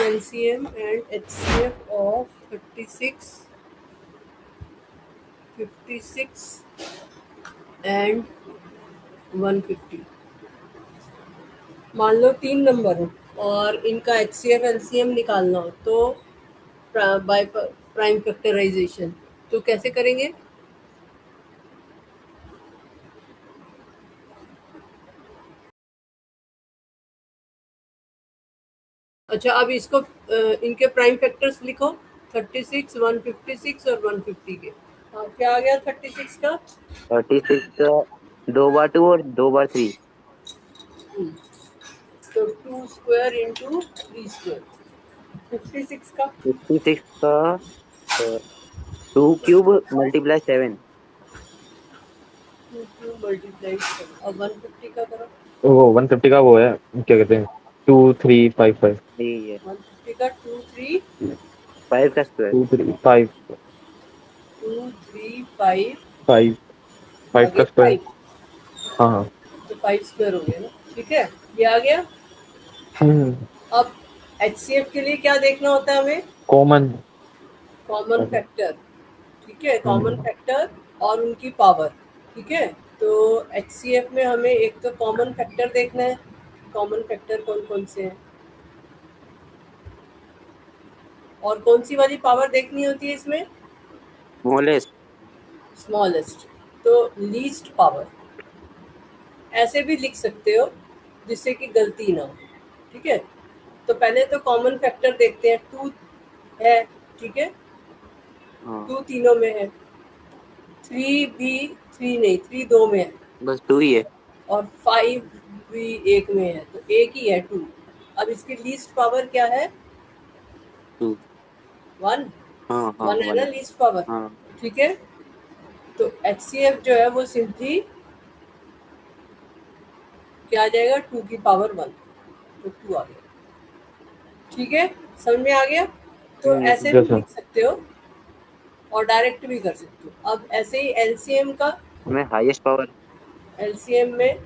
LCM and HCF of 36, 56 and 150। मान लो 3 number हो और इनका HCF LCM निकालना हो तो बाय प्राइम फैक्टराइजेशन तो कैसे करेंगे? अच्छा, अब इसको इनके प्राइम फैक्टर्स लिखो, 36, 156 और 150 के। हाँ, क्या आ गया 36 का? 36 2 बार 2 और 2 बार 3। तो 2 स्क्वायर इंटू 3 स्क्वायर। 56 का 56 का 2 क्यूब मल्टीप्लाई 7। 2 cube multiply 7। अब 150 का करो। वो 150 का वो है, क्या कहते हैं, 2355। यही है 150 का 2 3 5 का स्क्वायर। 235 2 3 5 5 5 आगे का स्क्वायर। 5, हाँ हाँ। तो 5 स्क्वायर हो गया ना। ठीक है, ये आ गया। अब HCF के लिए क्या देखना होता है हमें? Common common factor. ठीक है, कॉमन फैक्टर और उनकी पावर। ठीक है, तो HCF में हमें एक तो कॉमन फैक्टर देखना है। कॉमन फैक्टर कौन कौन से हैं और कौन सी वाली पावर देखनी होती है इसमें? स्मॉलेस्ट। स्मॉलेस्ट। तो लीस्ट पावर ऐसे भी लिख सकते हो जिससे कि गलती ना हो। ठीक है, तो पहले तो कॉमन फैक्टर देखते हैं। 2 है, ठीक है, हाँ 2 तीनों में है। 3 भी 3 नहीं, 3 2 में है बस 2 ही है। और 5 भी एक में है, तो एक ही है 2। अब इसकी लीस्ट पावर क्या है? 2। 1। हाँ हाँ 1 है 1। ना लीस्ट पावर। हाँ ठीक है, तो HCF जो है वो सिंपली क्या आ जाएगा? 2 की पावर 1, तो 2 आ गया। ठीक है, समझ में आ गया? तो ऐसे भी जैसा लिख सकते हो और डायरेक्ट भी कर सकते हो। अब ऐसे ही LCM का, हमें हाईएस्ट पावर। LCM में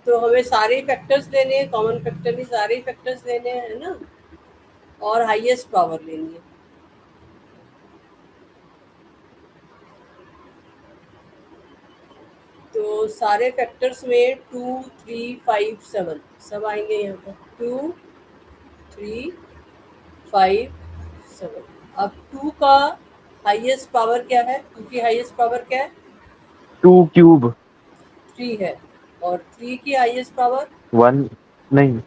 तो हमें सारे फैक्टर्स लेने हैं, कॉमन फैक्टर भी सारे फैक्टर्स लेने हैं, है ना, और हाईएस्ट पावर लेनी है। तो सारे फैक्टर्स में 2 3 5 7 सब आएंगे यहाँ पर। 2 3 5 7। अब 2 का हाईएस्ट पावर क्या है? 2 की हाईएस्ट पावर क्या है? 2 क्यूब 3 है। और 3 की हाईएस्ट पावर 1 नहीं,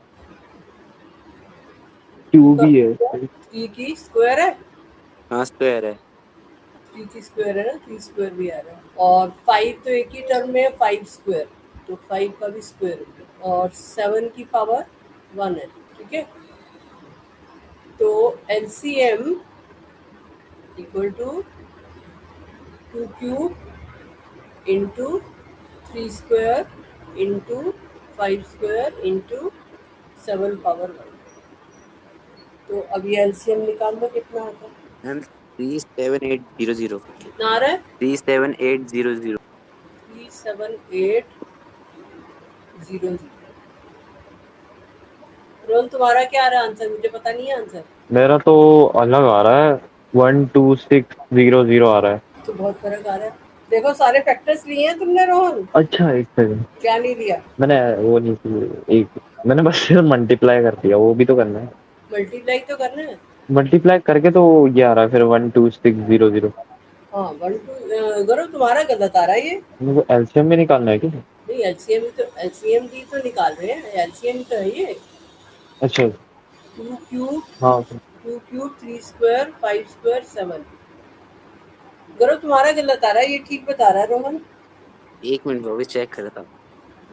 क्यूब ही है। 3 की स्क्वायर है। हाँ स्क्वायर है। 3 की स्क्वायर है ना, 3 स्क्वायर भी आ रहा है। और 5 तो एक ही टर्म में है, 5 स्क्वायर, तो 5 का भी स्क्वायर हो गया। और 7 की पावर 1 है। ठीक है, तो LCM equal to 2 cube into 3 square into 5 square into 7 power 1। तो अब ये LCM निकाल लो कितना आता है। मैम 37800। कितना आ रहा है? 37800। 37800। रोहन, तुम्हारा क्या आ रहा है आंसर? मुझे पता नहीं है आंसर। मेरा तो अलग आ रहा है, 12600 आ रहा है। तो बहुत फर्क आ रहा है। देखो, सारे फैक्टर्स लिए हैं तुमने रोहन। अच्छा, एक सेकंड, क्या नहीं लिया? मैंने वो नहीं एक मैंने बस मल्टीप्लाई कर दिया, वो भी तो करना है। मल्टीप्लाई तो करना है। मल्टीप्लाई करके तो ये आ रहा है फिर 12600। हाँ, 1 2 गौरव, तुम्हारा गलत आ रहा है ये। मेरे को एलसीएम में निकालना है क्या? नहीं, LCM तो LCM भी तो निकाल रहे हैं, LCM तो है ये। अच्छा। 2 क्यूब हाँ 2 क्यूब 3 स्क्वायर 5 स्क्वायर 7। गौरव, तुम्हारा गलत आ रहा है, ये ठीक बता रहा है रोहन। 1 मिनट वो भी चेक कर रहा था।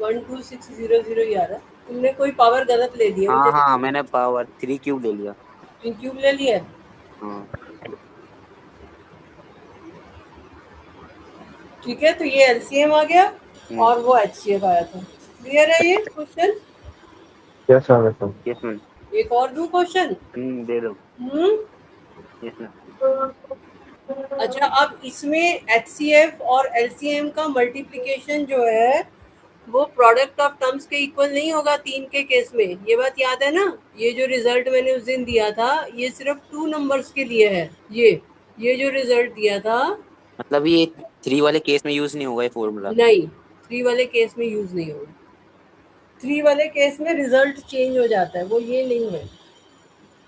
12600 ही आ रहा है। तुमने कोई पावर गलत ले लिया, हाँ मुझे हाँ दिख। मैंने पावर 3 क्यूब ले लिया। 3 क्यूब ले लिया है। हाँ ठीक है, तो ये LCM आ गया और वो HCF आया था। क्लियर है ये क्वेश्चन? कैसा वैसा? Yes ma'am. एक और दूं क्वेश्चन? दे दो। हम्म। Yes ma'am. अच्छा, अब इसमें HCF और LCM का मल्टीप्लिकेशन जो है वो प्रोडक्ट ऑफ टर्म्स के इक्वल नहीं होगा 3 के केस में, ये बात याद है ना। ये जो रिजल्ट मैंने उस दिन दिया था ये सिर्फ 2 नंबर्स के लिए है। ये जो रिजल्ट दिया था, मतलब ये 3 वाले केस में यूज नहीं होगा ये फॉर्मूला। नहीं 3 वाले केस में यूज नहीं होगा। 3 वाले केस में रिजल्ट चेंज हो जाता है, वो ये नहीं है,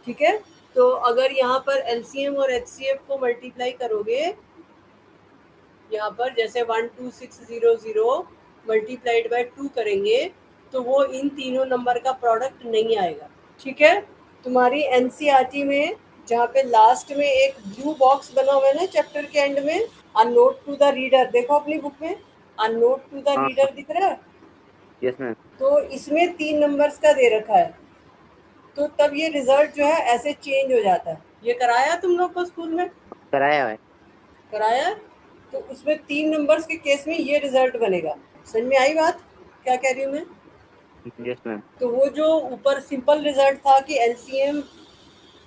ठीक है। तो अगर यहाँ पर एलसीएम और एचसीएफ को मल्टीप्लाई करोगे, यहाँ पर जैसे 12600 मल्टीप्लाइड बाय 2 करेंगे तो वो इन तीनों नंबर का प्रोडक्ट नहीं आएगा, ठीक है। तुम्हारी एनसीईआरटी में जहाँ पे लास्ट में एक ब्लू बॉक्स बना हुआ है ना चैप्टर के एंड में, a note to the reader, देखो अपनी बुक में अ नोट टू द हाँ। रीडर दिख रहा है। Yes ma'am. तो इसमें 3 नंबर्स का दे रखा है, तो तब ये रिजल्ट जो है ऐसे चेंज हो जाता है। ये कराया तुम लोग को स्कूल में? कराया है। कराया। तो उसमें 3 नंबर्स के केस में ये रिजल्ट बनेगा। समझ में आई बात क्या कह रही हूँ मैं? Yes ma'am. तो वो जो ऊपर सिंपल रिजल्ट था कि LCM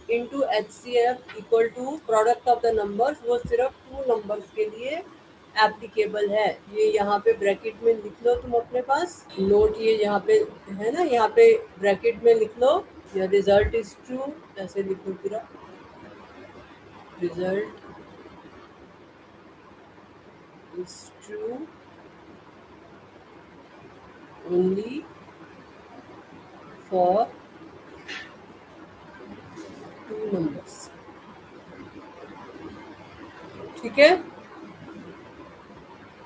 into HCF equal to product of the numbers, वो सिर्फ 2 नंबर्स के लिए एप्लीकेबल है। ये यहाँ पे ब्रैकेट में लिख लो तुम अपने पास नोट, ये यहाँ पे है ना, यहाँ पे ब्रैकेट में लिख लो या रिजल्ट इज ट्रू, ऐसे लिख लो पूरा, result is true only for 2 numbers, ठीक है।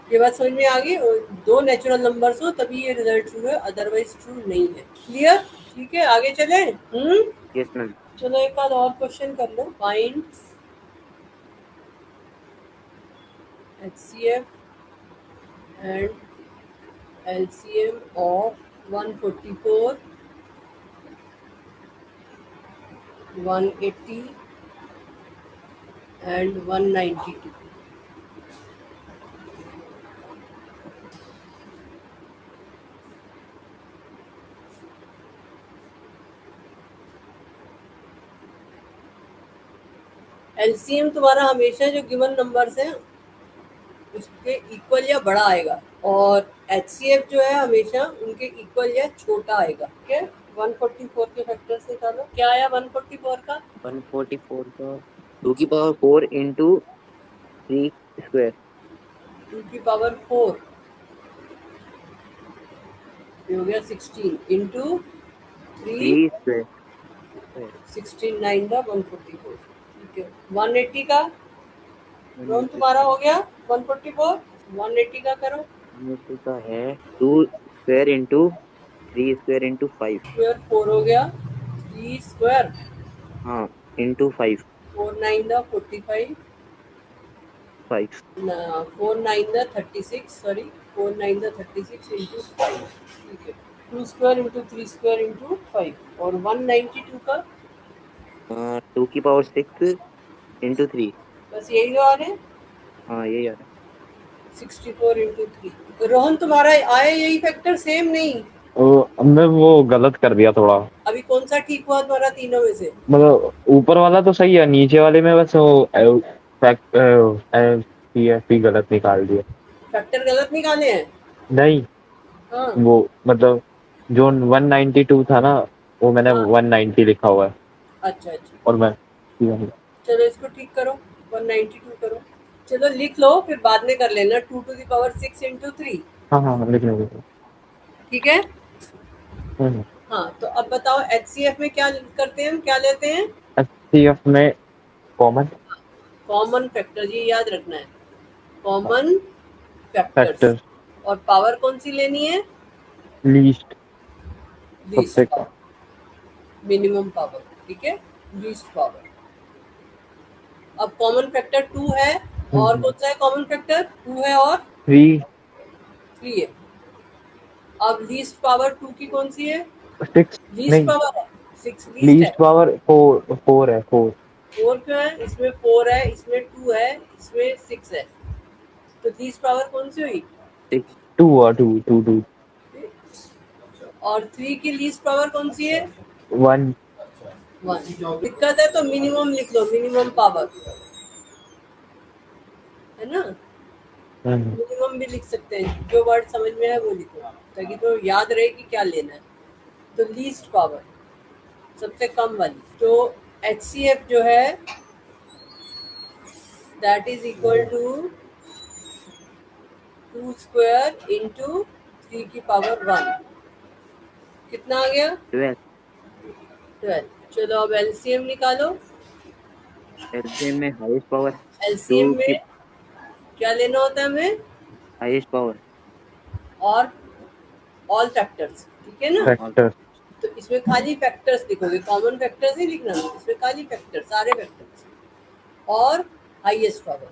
ये बात समझ में आ गई? और 2 नेचुरल नंबर्स हो तभी ये रिजल्ट ट्रू है, अदरवाइज ट्रू नहीं है। क्लियर? ठीक है, आगे चले। Yes ma'am. चलो एक आध और क्वेश्चन कर लो। Find HCF and LCM of 144, 180 and 192. LCM तुम्हारा हमेशा जो गिवन नंबर्स हैं उसके इक्वल या बड़ा आएगा, और एचसीएफ जो है हमेशा उनके इक्वल या छोटा आएगा, ठीक है। 144 के फैक्टर्स निकालो, क्या आया 144 का? 144 का 2 की पावर 4 इंटू 3 स्क्वायर। 2 की पावर 4 ये हो गया 16 इंटू 3 3 स्क्वायर। 16 9 द 144, ठीक है। 180 का रोहन तुम्हारा हो गया 144, 180 का करो। 180 का है 2 square into 3 square into 5। Square 4 हो गया, 3 स्क्वायर हाँ into 5। 4 9 the 45, 5 4 9 the 36, sorry 4 9 the 36 into 5, ठीक है। 2 स्क्वायर इंटू 3 स्क्वायर इंटू 5, और 192 का 2 की पावर 6 इंटू 3। बस यही तो आ रहे हैं, हाँ यही आ रहा 64 इंटू 3। रोहन तुम्हारा आए यही फैक्टर सेम नहीं? हमने वो गलत कर दिया थोड़ा। अभी कौन सा ठीक हुआ तुम्हारा तीनों में से? मतलब ऊपर वाला तो सही है, नीचे वाले में बस वो फैक्ट गलत निकाल दिया। फैक्टर गलत निकाले हैं? नहीं, हाँ वो मतलब जो 192 था ना वो मैंने हाँ। 190 लिखा हुआ है अच्छा अच्छा, और मैं चलो इसको ठीक करो, 192 करो। चलो लिख लो, फिर बाद में कर लेना। 2 टू द पावर 6 इंटू 3, हाँ हाँ लिख लेंगे। ठीक है। हाँ तो अब बताओ एचसीएफ में क्या करते हैं हम, क्या लेते हैं? एचसीएफ में कॉमन फैक्टर, ये याद रखना है, कॉमन फैक्टर्स। फैक्टर और पावर कौन सी लेनी है? लीस्ट लीस्ट सबसे पावर, मिनिमम पावर, ठीक है, लीस्ट पावर। अब कॉमन फैक्टर 2 है, और कौन सा है कॉमन फैक्टर? 2 है और 3 3 है। अब लीस्ट पावर 2 की कौन सी है? 6 लीस्ट नहीं, पावर है 6, लीस्ट है। लीस्ट पावर 4 है। 4 क्यों है? इसमें 4 है, इसमें 2 है, इसमें 6 है, तो लीस्ट पावर कौन सी हुई? 2 और 2 और 3 की लीस्ट पावर कौन सी है? 1 1। दिक्कत है तो मिनिमम लिख लो, मिनिमम पावर है ना, मिनिमम मैक्सिमम भी लिख सकते हैं, जो वर्ड समझ में है वो लिखो ताकि तो याद रहे कि क्या लेना है। तो लीस्ट पावर सबसे कम वाली, तो HCF जो है that is equal to 2 square into 3 की पावर 1। कितना आ गया? 12। 12। चलो अब एलसीएम निकालो। एलसीएम में हाईएस्ट पावर एलसीएम 2 की में क्या लेना होता है हमें? हाईएस्ट पावर और ऑल फैक्टर्स, ठीक है ना? फैक्टर। तो इसमें खाली फैक्टर्स लिखोगे, कॉमन फैक्टर्स ही लिखना, इसमें खाली फैक्टर, सारे फैक्टर्स और हाईएस्ट पावर।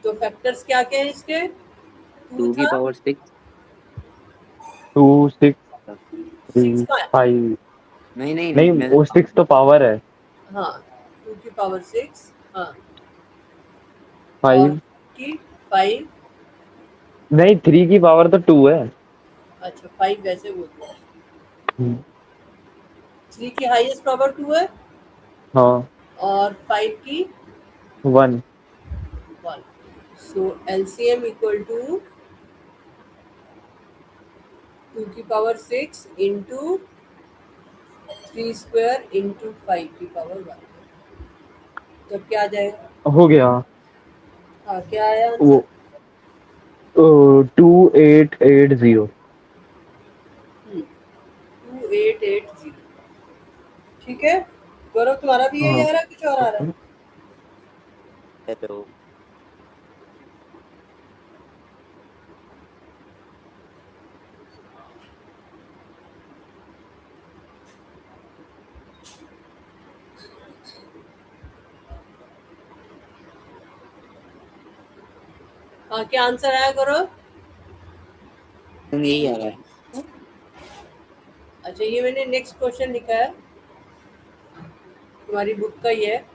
तो फैक्टर्स क्या क्या है इसके? 2 2 की था, पावर 6। 2 6 6 3 का है। 5। नहीं नहीं नहीं, मैं वो 6 तो पावर है। हाँ, 2 की पावर 6। हाँ, और 5 की 5। नहीं, 3 की पावर तो 2 है। अच्छा, 5 वैसे बोलते हैं। हम्म, 3 की हाईएस्ट पावर 2 है हाँ, और 5 की 1। 1। सो एलसीएम इक्वल टू 2 की पावर 6 इंटू 3 स्क्वायर इंटू 5 की पावर 1। तो क्या आ जाएगा? हो गया हाँ, क्या आया वो आंसर? 2880। 2880। ठीक है। गौरव, तुम्हारा भी यही हाँ। आ रहा है, कुछ और आ रहा है? हेलो। हाँ, क्या आंसर आया गौरव? यही आ रहा है। अच्छा, ये मैंने नेक्स्ट क्वेश्चन लिखा है, तुम्हारी बुक का ही है।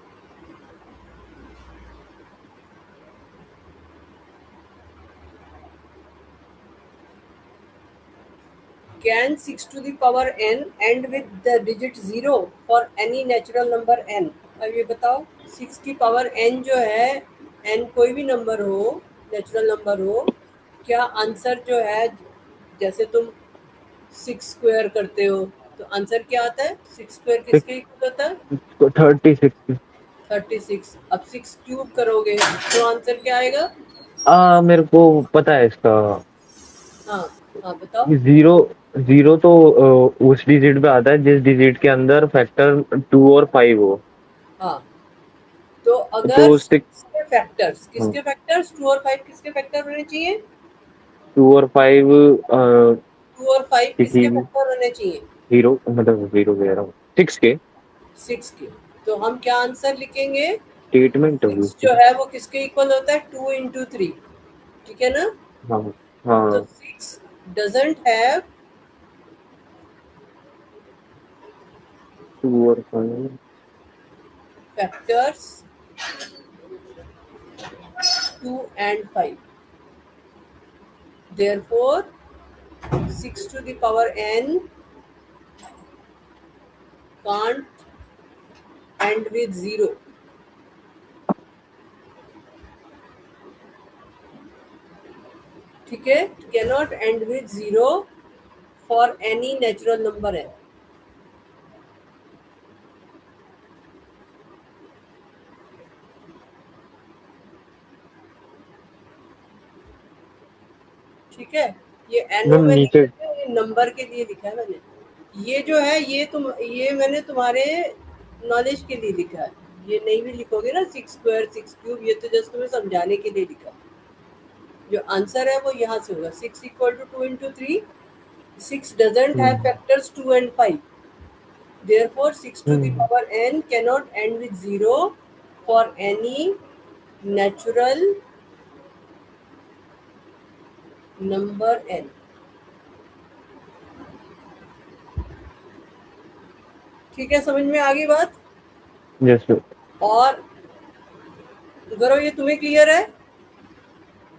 Can 6 to the power n end with the digit 0 for any natural number n? अब ये बताओ, 6 की पावर n जो है, n कोई भी नंबर हो, नेचुरल नंबर हो, क्या आंसर जो है, जैसे तुम 6 स्क्वायर करते हो तो आंसर क्या आता है? 6 स्क्वायर किसके इक्वल होता है? 36। 36। अब 6 क्यूब करोगे तो आंसर क्या आएगा? मेरे को पता है इसका। हाँ, हाँ बताओ। जीरो। जीरो तो उस डिजिट पे आता है जिस डिजिट के अंदर फैक्टर 2 और 5 हो। हाँ, तो अगर तो 6। किसके फैक्टर्स, किसके फैक्टर्स 2 और 5 किसके फैक्टर होने चाहिए? 2 और 5 2 और 5 किसी किसके फैक्टर होने चाहिए? जीरो, मतलब जीरो कह रहा हूँ, 6 के 6 के। तो हम क्या आंसर लिखेंगे? स्टेटमेंट होगी 6 उसकी। जो है वो किसके इक्वल होता है? 2 इंटू 3, ठीक है ना? हाँ, तो हाँ। 6 डजंट हैव 2 और 5। Factors 2 and 5, therefore 6 to the power n can't end with 0। ठीक है, cannot and with 0 for any natural number है। ठीक है, ये एनओ मैम में नहीं नीचे। लिखा है, ये नंबर के लिए लिखा है मैंने। ये जो है ये मैंने तुम्हारे नॉलेज के लिए लिखा है। ये नहीं भी लिखोगे ना 6 स्क्वायर 6 क्यूब, ये तो जस्ट तुम्हें समझाने के लिए लिखा है। जो आंसर है वो यहाँ से होगा 6 equal to 2 into 3। 6 doesn't have factors 2 and 5, therefore 6 to the power n cannot end with 0 for any natural number n। ठीक है, समझ में आ गई बात? यस। और गौरव, ये तुम्हें क्लियर है?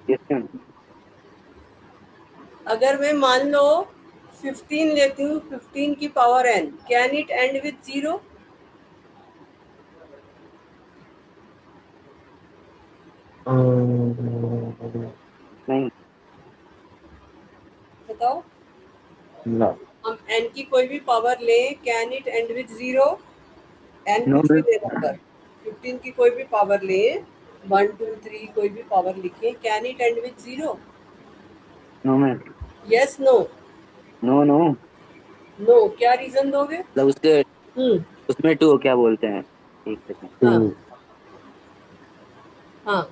Yes ma'am. अगर मैं मान लो 15 लेती हूँ, 15 की power n, can it and with 0? नहीं बताओ। ना हम n की कोई भी पावर लें, can it end with zero? n no कुछ भी मैम ले नंबर, 15 की कोई भी पावर लें, 1 2 3 कोई भी पावर लिखें, can it end with zero? No ma'am yes no? No no no, क्या रीजन दोगे? मतलब उसके हम्म। उसमें टू क्या बोलते हैं, एक सेकंड। हाँ 2 हाँ,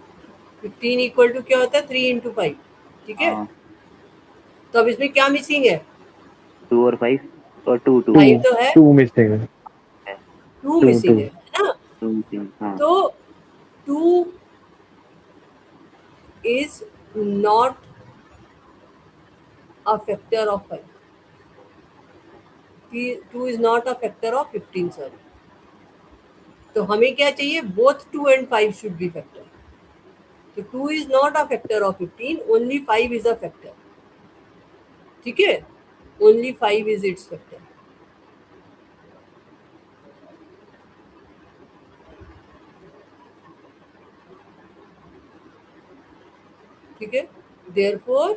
15 इक्वल टू क्या होता है? 3 इंटू 5। ठीक है, हाँ तो अब इसमें क्या मिसिंग है? 2 और 5 और 2 2 5 2 तो है, 2 मिसिंग है। 2 2 मिसिंग 2 है ना? 2 3 हाँ तो 2 is not a factor of 5. 2 is not a factor of 15, sorry. तो हमें क्या चाहिए? Both 2 and 5 should be factor. तो 2 is not a factor of 15, only 5 is a factor. ठीक है, only 5 is its factor. ठीक है, therefore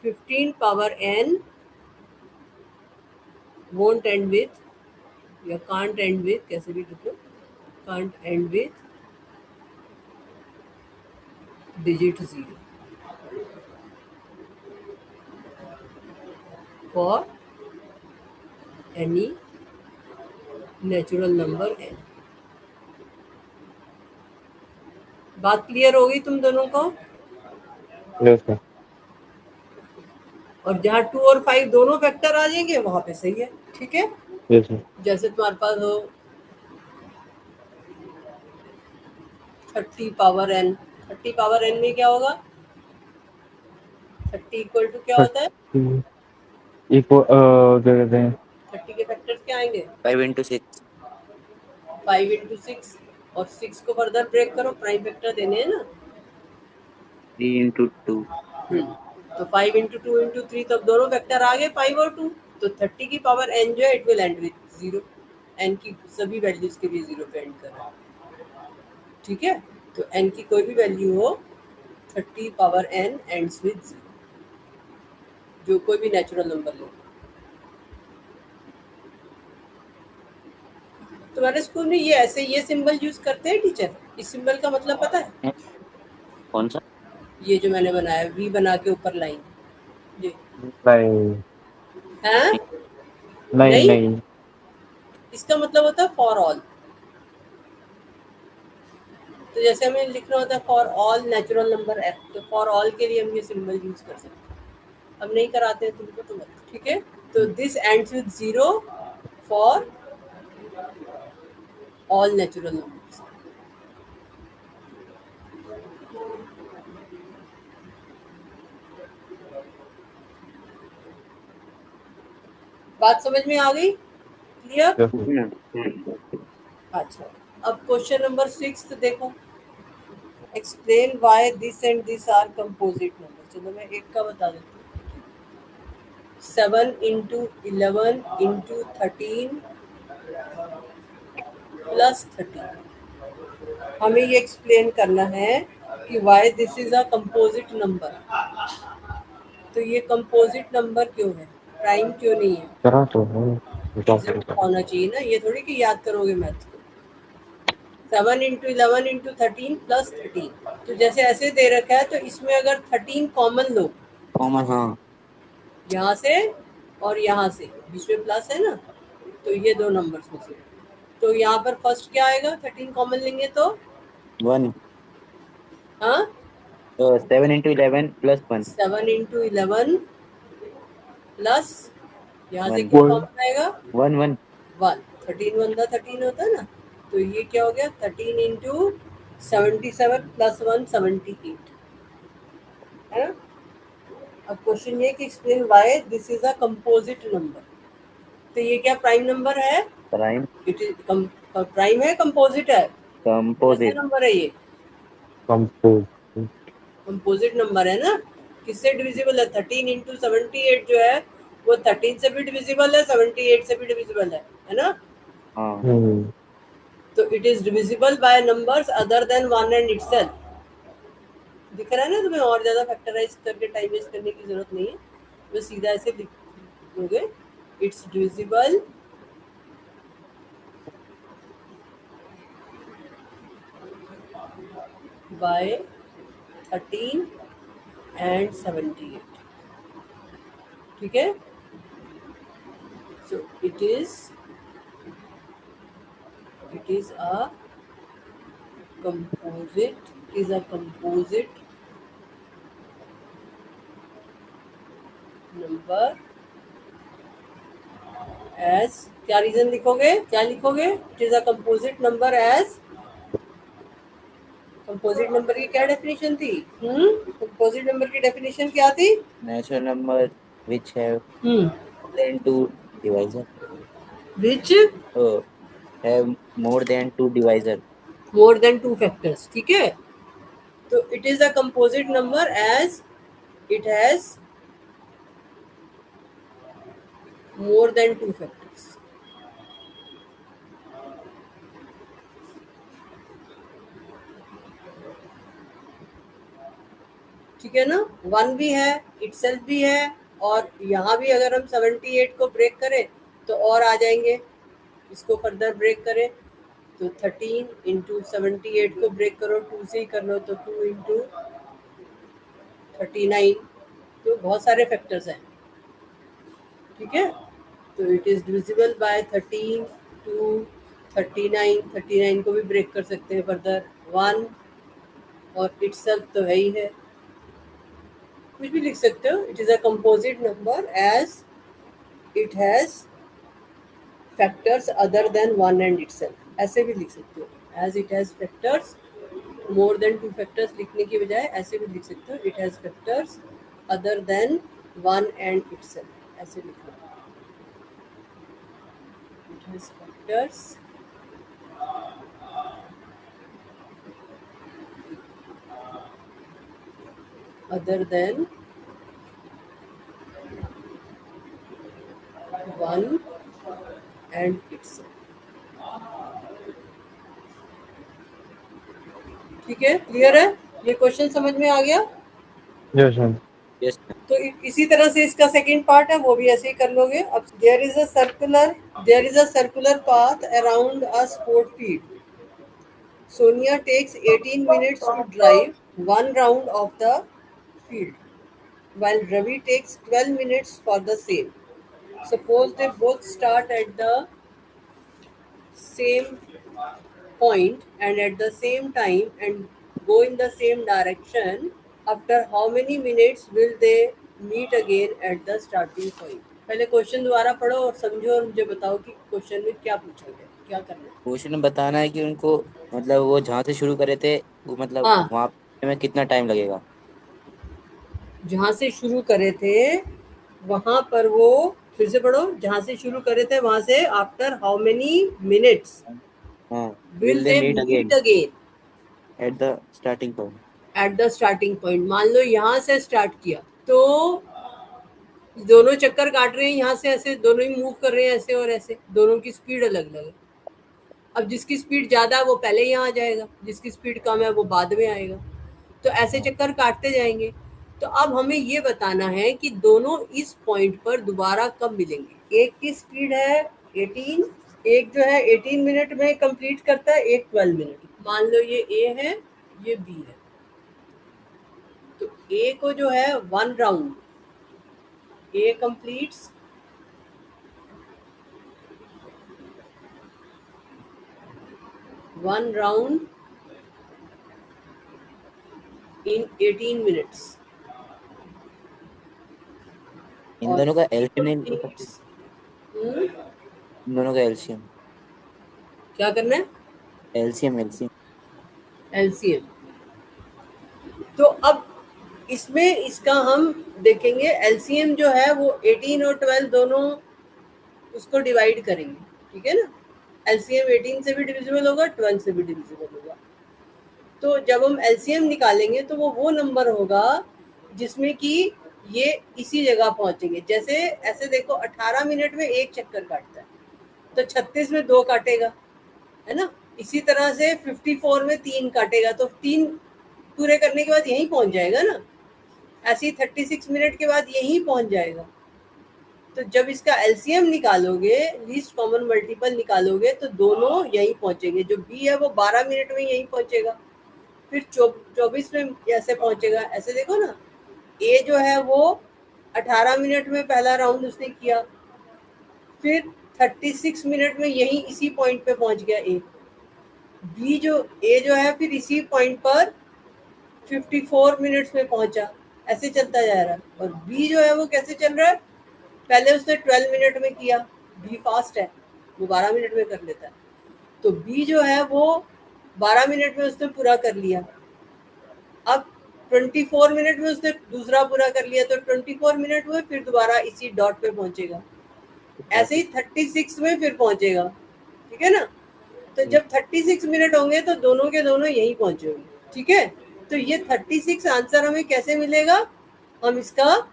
15 power n won't end with, या can't end with, कैसे भी लिख लो, can't end with digit 0 for any natural number n. बात clear हो गई तुम दोनों को? Yes sir. और जहाँ 2 और 5 दोनों फैक्टर आ जाएंगे वहां पे सही है। ठीक है, यस सर। जैसे तुम्हारे पास हो 30 पावर n, 30 पावर n में क्या होगा? 30 इक्वल टू क्या होता है? 30 क्या कहते हैं 30 के फैक्टर्स क्या आएंगे? 5 into 6 5 इंटू 6, और 6 को फर्दर ब्रेक करो, प्राइम फैक्टर देने हैं ना। 3 into 2 तो 5 इंटू 2 इंटू 3, तो अब दोनों फैक्टर आ गए 5 और 2। तो 30 की पावर n जो है it will and with 0, n की सभी वैल्यूज के लिए 0 पे एंड कर रहा है। ठीक है, तो n की कोई भी वैल्यू हो, 30 पावर n एंड्स विद 0, जो कोई भी नेचुरल नंबर लो। तुम्हारे स्कूल में ये ऐसे ये सिंबल यूज करते हैं टीचर? इस सिंबल का मतलब पता है? कौन सा? ये जो मैंने बनाया, वी बना के ऊपर लाइन, ये नहीं है? नहीं नहीं, नहीं इसका मतलब होता है फॉर ऑल। तो जैसे हमें लिखना होता है for all natural number f, तो फॉर ऑल के लिए हम ये सिंबल यूज कर सकते हैं। हम नहीं कराते हैं तुमको तो मत। ठीक है, तो this ends with 0 for all natural numbers. बात समझ में आ गई? क्लियर? Yes sir. अच्छा, अब क्वेश्चन नंबर 6 देखो। Explain why this and this are composite number. चलो मैं एक का बता देती हूँ। 7 इंटू 11 इंटू 13 प्लस 13। हमें ये एक्सप्लेन करना है कि why this is a composite number. तो ये कंपोजिट नंबर क्यों है, प्राइम क्यों नहीं है? करा तो है रीजन होना चाहिए ना, ये थोड़ी कि याद करोगे मैथ्स को। 7 इंटू 11 इंटू 13 प्लस 13, तो जैसे ऐसे दे रखा है, तो इसमें अगर 13 कॉमन लो, कॉमन हाँ यहाँ से और यहाँ से, बीच में प्लस है ना, तो ये दो नंबर्स में से, तो यहाँ पर फर्स्ट क्या आएगा? 13 कॉमन लेंगे तो 1 हाँ, 7 into 11 plus 1 7 इंटू 11 प्लस, यहाँ से 1 क्या 1 कॉमन आएगा? 1 1 1। 13 1 था 13 होता है ना, तो ये क्या हो गया? 13 इंटू 77 प्लस 1 78, है ना। अब क्वेश्चन ये कि explain why this is a composite number. तो ये क्या प्राइम नंबर है? prime इट इज प्राइम है, कंपोजिट है, कैसा composite नंबर है ये? कंपोज कंपोजिट नंबर है ना। किससे डिविजिबल है? 13 इंटू 78 जो है वो 13 से भी डिविजिबल है, 78 से भी डिविजिबल है ना। हाँ हम्म तो it is divisible by numbers other than 1 and itself. दिख रहा है ना तुम्हें? और ज्यादा फैक्टराइज करके टाइम वेस्ट करने की जरूरत नहीं है, बस सीधा ऐसे लिख दोगे इट्स डिविजिबल बाय 13 and 78. ठीक है, so it is a composite number as, क्या रीजन लिखोगे, क्या लिखोगे? It is a composite number as, composite number की क्या डेफिनेशन थी? कंपोजिट नंबर की डेफिनेशन क्या थी? Natural number which have hmm than two divisor. Which Have more than two divisor. More than 2 factors. ठीक है, तो it is a composite number as it has more than 2 factors. ठीक है ना, 1 भी है, इटसेल्फ भी है, और यहाँ भी अगर हम 78 को ब्रेक करें तो और आ जाएंगे, इसको फर्दर ब्रेक करें तो 13 इंटू 78 को ब्रेक करो 2 से ही कर लो तो 2 इंटू 39, तो बहुत सारे फैक्टर्स हैं। ठीक है, तो it is divisible by 13 to 39, 39 को भी ब्रेक कर सकते हैं फर्दर 1, और इटसेल्फ तो है ही है, कुछ भी लिख सकते हो। It is a composite number as it has factors other than 1 and itself, ऐसे भी लिख सकते हो। As it has factors more than 2 factors लिखने की बजाय ऐसे भी लिख सकते हो, it has factors other than 1 and itself, ऐसे लिखना। It has factors other than 1 and itself। ठीक है, क्लियर है? ये क्वेश्चन समझ में आ गया? Yes ma'am. Yes. तो इसी तरह से इसका सेकंड पार्ट है, वो भी ऐसे ही कर लोगे। अब there is a circular path around a sport field. Sonia takes 18 minutes to drive one round of the field, while Ravi takes 12 minutes for the same. Suppose they both start at the same point and at the same time and go in the same direction. After how many minutes will they meet again at the starting point? पहले question दोबारा पढ़ो और समझो और मुझे बताओ कि question में क्या पूछा गया, क्या करना है। क्वेश्चन में बताना है कि उनको मतलब वो जहाँ से शुरू करे थे वो मतलब हाँ, वहाँ में कितना टाइम लगेगा। जहाँ से शुरू करे थे वहां पर वो, फिर से पढ़ो, जहाँ से शुरू करे थे वहां से आफ्टर हाउ मेनी मिनट्स हाँ, will will they they meet meet again again at the starting point. At the starting point. मान लो यहाँ से स्टार्ट किया तो दोनों चक्कर काट रहे हैं, यहाँ से ऐसे दोनों ही मूव कर रहे हैं ऐसे और ऐसे, दोनों की स्पीड अलग अलग है। अब जिसकी स्पीड ज्यादा है वो पहले यहाँ आ जाएगा, जिसकी स्पीड कम है वो बाद में आएगा, तो ऐसे चक्कर काटते जाएंगे। तो अब हमें ये बताना है कि दोनों इस पॉइंट पर दोबारा कब मिलेंगे। एक की स्पीड है 18, एक जो है 18 मिनट में कंप्लीट करता है, एक 12 मिनट। मान लो ये ए है, ये बी है, तो ए को जो है 1 round, a completes 1 round in 18 minutes, in और दोनों का एलसीएम नहीं निकाल सकते? कंप्लीट्स, इन दोनों का एलसीएम। क्या करना है? LCM LCM LCM. तो अब इसमें इसका हम देखेंगे, एलसीएम जो है वो 18 और 12 दोनों उसको डिवाइड करेंगे। ठीक है ना, एलसीएम 18 से भी डिविजिबल होगा, 12 से भी डिविजिबल होगा। तो जब हम एलसीएम निकालेंगे तो वो नंबर होगा जिसमें कि ये इसी जगह पहुंचेंगे। जैसे ऐसे देखो, 18 मिनट में एक चक्कर काटता है तो 36 में 2 काटेगा, है ना। इसी तरह से 54 में 3 काटेगा, तो 3 पूरे करने के बाद यहीं पहुंच जाएगा ना, ऐसे ही 36 मिनट के बाद यहीं पहुंच जाएगा। तो जब इसका एलसीएम निकालोगे, लीस्ट कॉमन मल्टीपल निकालोगे, तो दोनों यहीं पहुंचेंगे। जो बी है वो 12 मिनट में यहीं पहुंचेगा, फिर 24 में ऐसे पहुंचेगा। ऐसे देखो ना, ए जो है वो 18 मिनट में पहला राउंड उसने किया, फिर 36 मिनट में यही इसी पॉइंट पे पहुंच गया ए। बी जो ए जो है फिर इसी पॉइंट पर 54 मिनट्स में पहुंचा, ऐसे चलता जा रहा है। और बी जो है वो कैसे चल रहा है, पहले उसने 12 मिनट में किया, बी फास्ट है, वो 12 मिनट में कर लेता है। तो बी जो है वो 12 मिनट में उसने पूरा कर लिया। अब 24 मिनट में उसने दूसरा पूरा कर लिया, तो 24 मिनट में फिर दोबारा इसी डॉट पे पहुंचेगा। ऐसे ही 36 में फिर पहुंचेगा, ठीक है ना। तो जब 36 मिनट होंगे तो दोनों के दोनों यहीं पहुंचेंगे, ठीक है। तो ये 36 आंसर हमें कैसे मिलेगा, हम इसका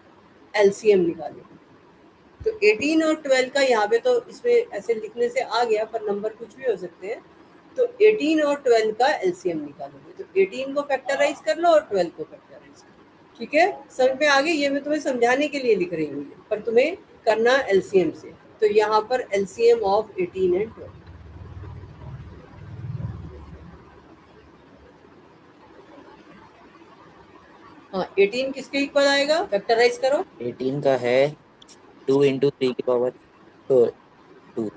एलसीएम निकालेंगे। तो 18 और 12 का यहाँ पे तो इसमें ऐसे लिखने से आ गया, पर नंबर कुछ भी हो सकते हैं। तो 18 और 12 का एलसीएम निकालोगे, तो 18 को फैक्टराइज कर लो और 12 को फैक्टराइज कर लो, ठीक है। समझ में आ गई, ये मैं तुम्हें समझाने के लिए लिख रही हूँ, पर तुम्हें करना एलसीएम से। तो यहाँ पर एलसीएम ऑफ 18 एंड 12, हाँ 18 किसके इक्वल आएगा, फैक्टराइज करो। 18 का है 2 इंटू 3 की पावर 2 2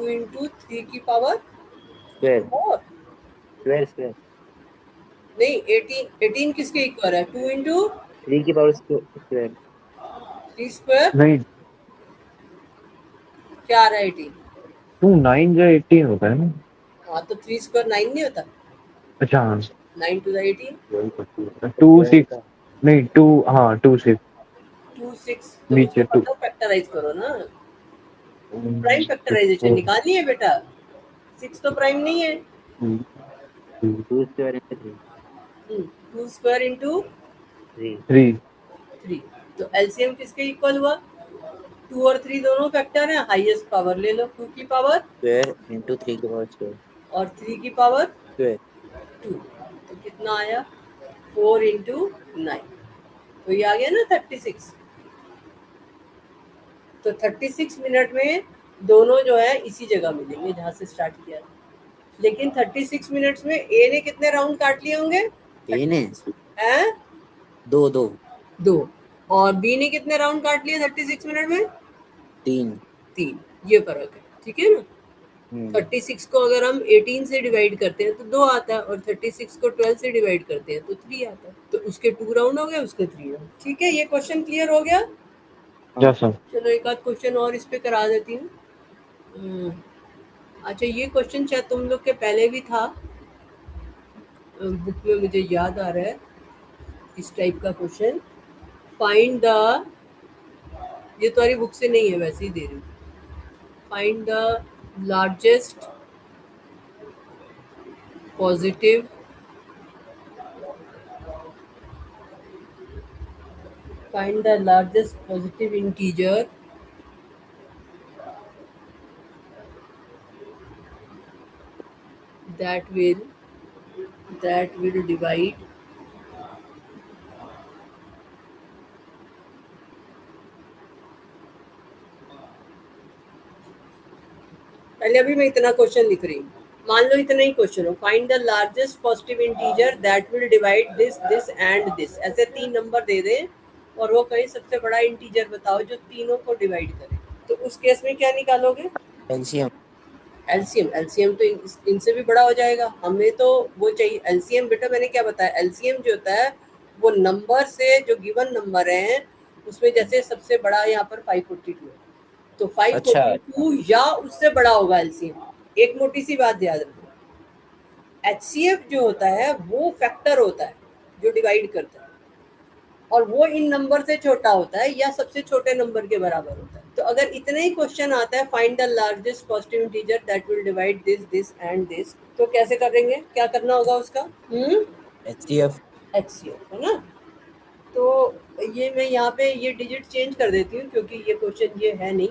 इंटू 3 की पावर स्क्वायर 4, स्क्वायर नहीं 18 किसके इक्वल है, 2 इंटू 3 की पावर स्क्वायर 3 स्क्वायर, नहीं, क्या आ रहा है 18, 2 9 जो 18 होता है ना। हाँ तो 3 स्क्वायर 9 नहीं होता, अच्छा हाँ, 9 टू द 18, 2 6 नहीं 2, हाँ 2 6 2 6, तो नीचे उसको 2 मतलब फैक्टराइज करो ना, प्राइम फैक्टराइजेशन निकालनी है बेटा, 6 तो प्राइम नहीं है। 2 स्क्वायर इंटू 3 2 स्क्वायर इंटू 3 3, तो एलसीएम किसके इक्वल हुआ, 2 और 3 दोनों फैक्टर हैं, हाईएस्ट पावर ले लो, 2 की पावर स्क्वायर इंटू 3 की पावर स्क्वायर और 3 की पावर स्क्वायर 2, तो कितना आया 4 इंटू 9, तो ये आ गया ना 36। तो 36 मिनट में दोनों जो है इसी जगह मिलेंगे जहाँ से स्टार्ट किया था। लेकिन 36 मिनट्स में ए ने कितने राउंड काट लिए होंगे, ए ने हैं 2 2, और बी ने कितने राउंड काट लिए 36 मिनट में, 3 ये फर्क है, ठीक है ना। 36 को अगर हम 18 से डिवाइड करते हैं तो 2 आता है, और 36 को 12 से डिवाइड करते हैं तो 3 आता है। तो उसके 2 राउंड हो गए, उसके 3 राउंड, ठीक है। ये क्वेश्चन क्लियर हो गया। जैसा चलो एक आध क्वेश्चन और इस पे करा देती हूँ। अच्छा ये क्वेश्चन शायद तुम लोग के पहले भी था बुक में, मुझे याद आ रहा है इस टाइप का क्वेश्चन। फाइंड द, ये तुम्हारी बुक से नहीं है, वैसे ही दे रही हूँ। Find the largest positive integer that will divide पहले अभी मैं इतना क्वेश्चन लिख रही हूँ, मान लो इतना ही क्वेश्चन हो। Find the largest positive integer that will divide this this and this, ऐसे 3 नंबर दे दें और वो कहीं सबसे बड़ा इंटीजर बताओ जो तीनों को डिवाइड करे। तो उस केस में क्या निकालोगे, एलसीएम एलसीएम तो इनसे भी बड़ा हो जाएगा। हमें तो वो चाहिए एलसीएम, बेटा मैंने क्या बताया, एलसीएम जो होता है वो नंबर से, जो गिवन नंबर है उसमें, जैसे सबसे बड़ा यहाँ पर 542 है, तो 542 या उससे बड़ा होगा एलसीएम। एक मोटी सी बात याद रखो, एचसीएफ जो होता है वो फैक्टर होता है जो डिवाइड करता है, और वो इन नंबर से छोटा होता है या सबसे छोटे नंबर के बराबर होता है। तो अगर इतना ही क्वेश्चन आता है, find the largest positive integer that will divide this this and this, तो कैसे करेंगे, क्या करना होगा उसका, एचसीएफ है ना। तो ये मैं यहाँ पे ये डिजिट चेंज कर देती हूँ क्योंकि ये क्वेश्चन ये है नहीं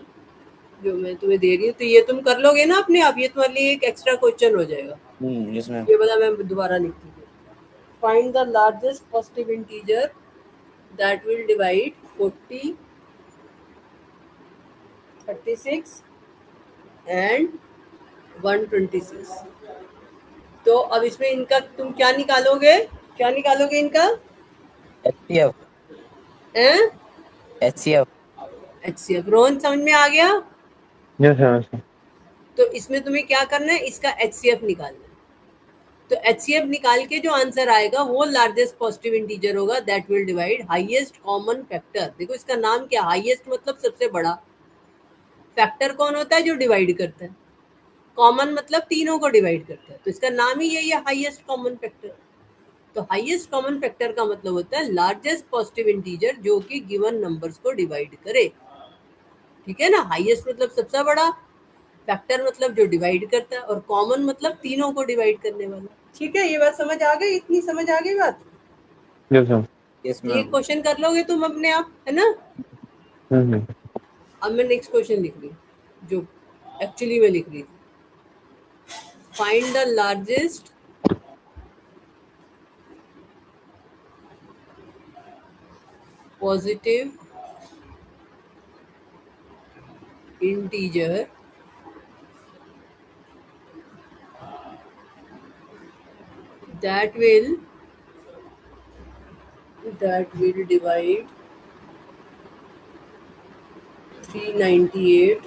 जो मैं तुम्हें दे रही हूँ, तो ये तुम कर लोगे ना अपने आप, ये तुम्हारे लिए एक एक्स्ट्रा क्वेश्चन हो जाएगा। इसमें ये वाला मैं दोबारा लिखती हूँ, find the largest positive integer that will divide 40, 36 and 126. तो अब इसमें इनका तुम क्या निकालोगे इनका HCF हैं? HCF HCF। रोहन समझ में आ गया? Yes sir. तो इसमें तुम्हें क्या करना है, इसका HCF निकालना है। तो HCF निकाल के जो आंसर आएगा वो लार्जेस्ट पॉजिटिव इंटीजर होगा that will divide highest common factor. देखो इसका नाम क्या, हाईएस्ट मतलब सबसे बड़ा, फैक्टर कौन होता है जो डिवाइड करता है, कॉमन मतलब तीनों को डिवाइड करता है, तो इसका नाम ही यही है हाईएस्ट कॉमन फैक्टर। तो हाईएस्ट कॉमन फैक्टर का मतलब होता है लार्जेस्ट पॉजिटिव इंटीजर जो कि गिवन नंबर्स को डिवाइड करे, ठीक है ना। हाईएस्ट मतलब सबसे बड़ा, फैक्टर मतलब जो डिवाइड करता है, और कॉमन मतलब तीनों को डिवाइड करने वाला। ठीक है, ये बात समझ आ गई? इतनी समझ आ गई बात? Yes sir. यस ये मैम। क्वेश्चन कर लोगे तुम अपने आप, है ना। अब मैं नेक्स्ट क्वेश्चन लिख रही हूँ जो एक्चुअली मैं लिख रही थी। Find the largest positive integer that will divide 398,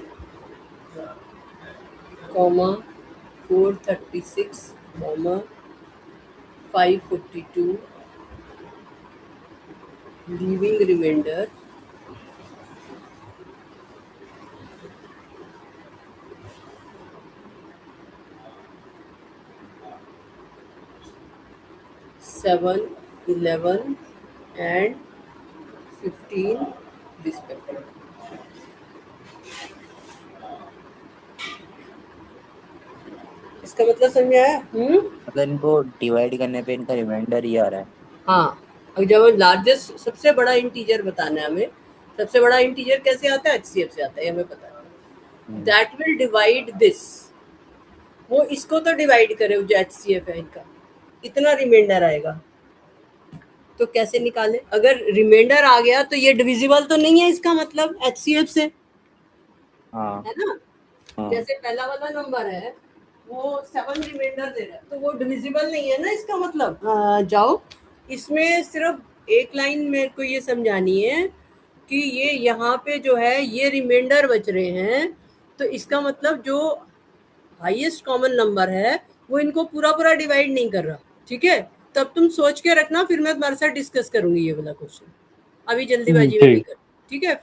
436, 542, leaving remainder 7, 11 and 15 respectively. इसका मतलब समझ में आया? मतलब इनको डिवाइड करने पे इनका रिमाइंडर ही आ रहा है। हाँ, अब जब लार्जेस्ट सबसे बड़ा इंटीजर बताना है हमें, सबसे बड़ा इंटीजर कैसे आता है, HCF से आता है, हमें पता है। दैट विल डिवाइड दिस, वो इसको तो डिवाइड करे जो HCF है इनका, इतना रिमाइंडर आएगा। तो कैसे निकाले? अगर रिमाइंडर आ गया तो ये डिविजिबल तो नहीं है, इसका मतलब HCF से, हाँ है ना। हाँ जैसे पहला वाला नंबर है वो 7 रिमाइंडर दे रहा है, तो वो डिविजिबल नहीं है ना, इसका मतलब। जाओ, इसमें सिर्फ एक लाइन मेरे को ये समझानी है कि ये यहाँ पे जो है ये रिमाइंडर बच रहे हैं, तो इसका मतलब जो हाईएस्ट कॉमन नंबर है वो इनको पूरा पूरा डिवाइड नहीं कर रहा, ठीक है। तब तुम सोच के रखना, फिर मैं तुम्हारे साथ डिस्कस करूंगी ये वाला क्वेश्चन, अभी जल्दीबाजी में नहीं कर, ठीक है।